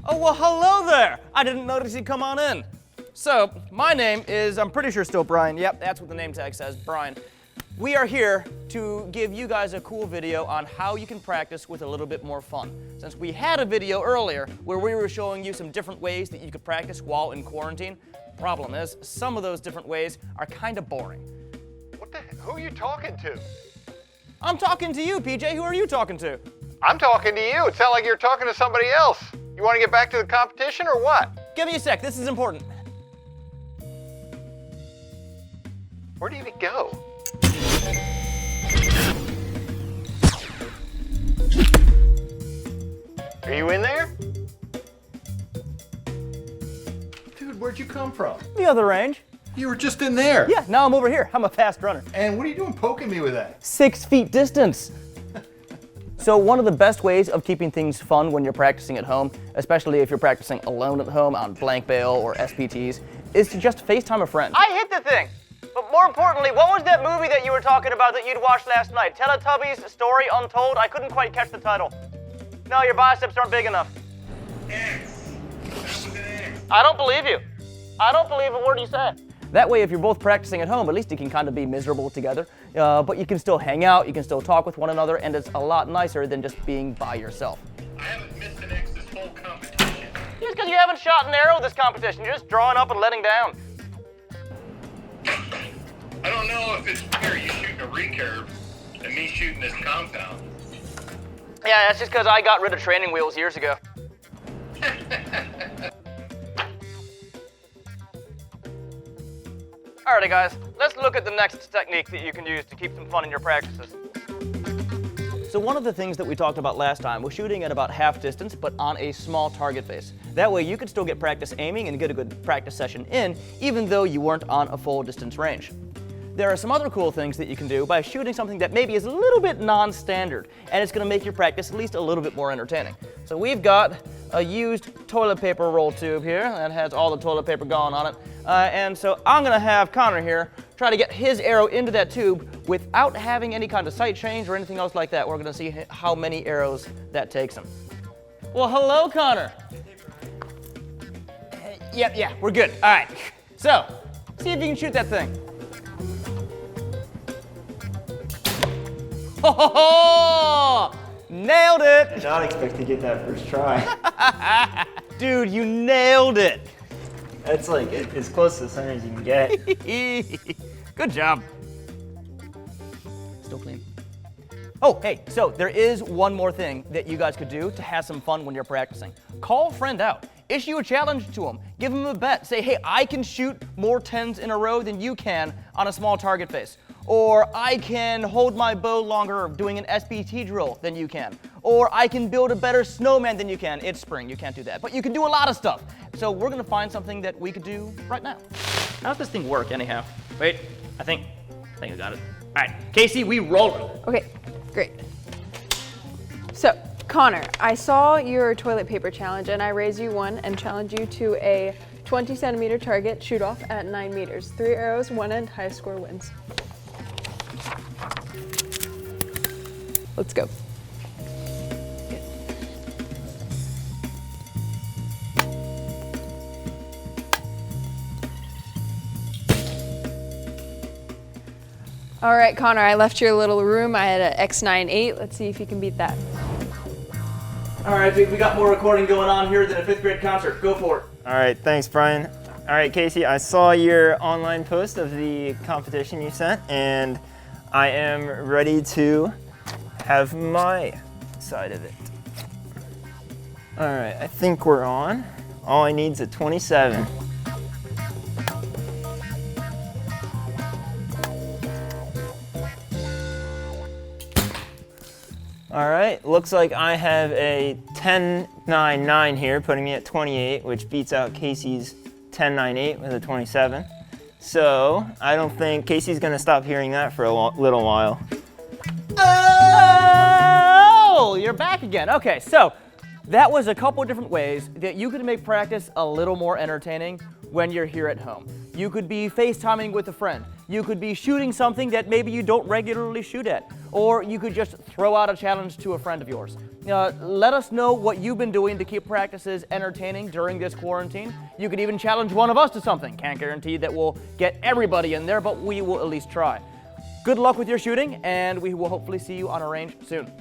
Oh, well, hello there. I didn't notice you'd come on in. So, my name is, I'm pretty sure still Bryan. Yep, that's what the name tag says, Bryan. We are here to give you guys a cool video on how you can practice with a little bit more fun. Since we had a video earlier where we were showing you some different ways that you could practice while in quarantine, problem is, some of those different ways are kind of boring. What the heck? Who are you talking to? I'm talking to you, PJ. Who are you talking to? I'm talking to you. It sounds like you're talking to somebody else. You want to get back to the competition or what? Give me a sec. This is important. Where did he go? Are you in there? Dude, where'd you come from? The other range. You were just in there. Yeah, now I'm over here. I'm a fast runner. And what are you doing poking me with that? 6 feet distance. So one of the best ways of keeping things fun when you're practicing at home, especially if you're practicing alone at home on blank bail or SPTs, is to just FaceTime a friend. I hit the thing! But more importantly, what was that movie that you were talking about that you'd watched last night? Teletubbies Story Untold? I couldn't quite catch the title. No, your biceps aren't big enough. X. That was an X. I don't believe you. I don't believe a word you said. That way, if you're both practicing at home, at least you can kind of be miserable together. But you can still hang out, you can still talk with one another, and it's a lot nicer than just being by yourself. I haven't missed an X this whole competition. Just because you haven't shot an arrow this competition, you're just drawing up and letting down. I don't know if it's fair you shooting a recurve and me shooting this compound. Yeah, that's just because I got rid of training wheels years ago. Alrighty guys, let's look at the next technique that you can use to keep some fun in your practices. So one of the things that we talked about last time was shooting at about half distance, but on a small target base. That way you could still get practice aiming and get a good practice session in, even though you weren't on a full distance range. There are some other cool things that you can do by shooting something that maybe is a little bit non-standard, and it's going to make your practice at least a little bit more entertaining. So we've got a used toilet paper roll tube here that has all the toilet paper going on it. And so I'm going to have Connor here try to get his arrow into that tube without having any kind of sight change or anything else like that. We're going to see how many arrows that takes him. Well, hello, Connor. Yeah, we're good. All right. So, see if you can shoot that thing. Oh, nailed it! Did not expect to get that first try. Dude, you nailed it. That's like as close to the center as you can get. Good job. Still clean. Oh, hey, so there is one more thing that you guys could do to have some fun when you're practicing. Call a friend out. Issue a challenge to him. Give him a bet. Say, hey, I can shoot more 10s in a row than you can on a small target base. Or I can hold my bow longer doing an SPT drill than you can. Or I can build a better snowman than you can. It's spring, you can't do that. But you can do a lot of stuff. So we're gonna find something that we could do right now. How does this thing work anyhow? Wait, I think I got it. All right, Casey, we rolling. Okay, great. So, Connor, I saw your toilet paper challenge and I raised you one and challenged you to a 20 centimeter target, shoot off at 9 meters. 3 arrows, one end, highest score wins. Let's go. All right, Connor, I left your little room. I had an X98. Let's see if you can beat that. All right, dude, we got more recording going on here than a 5th grade concert. Go for it. All right, thanks, Bryan. All right, Casey, I saw your online post of the competition you sent, and I am ready to have my side of it. All right, I think we're on. All I need is a 27. All right, looks like I have a 10.99 here, putting me at 28, which beats out Casey's 10.98 with a 27. So I don't think Casey's gonna stop hearing that for a little while. Oh, you're back again. Okay, so That was a couple of different ways that you could make practice a little more entertaining when you're here at home. You could be FaceTiming with a friend. You could be shooting something that maybe you don't regularly shoot at. Or you could just throw out a challenge to a friend of yours. Let us know what you've been doing to keep practices entertaining during this quarantine. You could even challenge one of us to something. Can't guarantee that we'll get everybody in there, but we will at least try. Good luck with your shooting, and we will hopefully see you on a range soon.